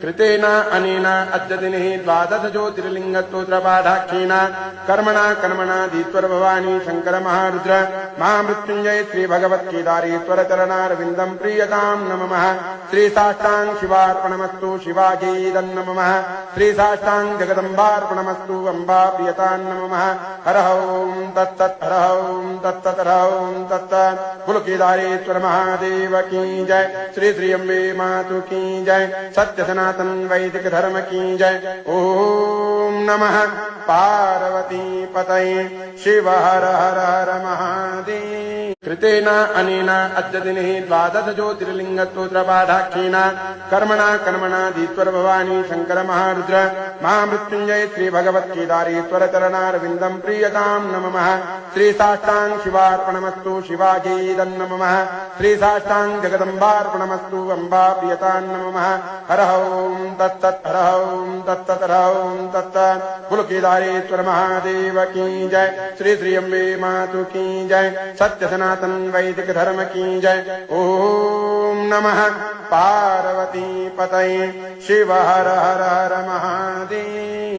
कृतेन अनेन अद्यदिने द्वादश ज्योतिर्लिङ्गस्तोत्रपाठाख्येन कर्मणा कर्मणाधीश्वर भवानी शंकर महारुद्र महामृत्युंजय श्री भगवत्केदारेश्वर चरणारविन्दं प्रीयतां नमः। श्री साष्टांग शिवार्पणमस्तु शिवाजीदं नमः। श्री साष्टांग जगदम्बार्पणमस्तु अम्बा प्रियतां नमः। हर ओं तत्सत् हर ओं तत्सत् हर ओं तत्सत्। कुल केदारेश्वर महादेव की जय। श्री श्री अम्बे मातु की जय। सत्य सनातन वैदिक धर्म की जय। ओम नमः पार्वती पतये शिव हर हर हर महादेव। कृतेन अनेन अद्यदिने द्वादश ज्योतिर्लिङ्गस्तोत्रपाठाख्येन कर्मणा कर्मणाधीश्वर भवानी शंकर महारुद्र महामृत्युंजय श्री भगवत्केदारेश्वर चरणारविन्दं प्रीयतां नमः। श्री साष्टांग शिवार्पणमस्तु शिवाजीदं नमः। श्री साष्टांग जगदम्बार्पणमस्तु अम्बा प्रियतां नमः। हर ओं तत्सत् हर ओं तत्सत् हर ओं तत्सत्। कुल केदारेश्वर महादेव की जय। श्री श्री अम्बे मातु की जय। सत्य सनातन वैदिक धर्म की जय। ओम नमः पार्वती पतये शिव हर हर हर महादेव।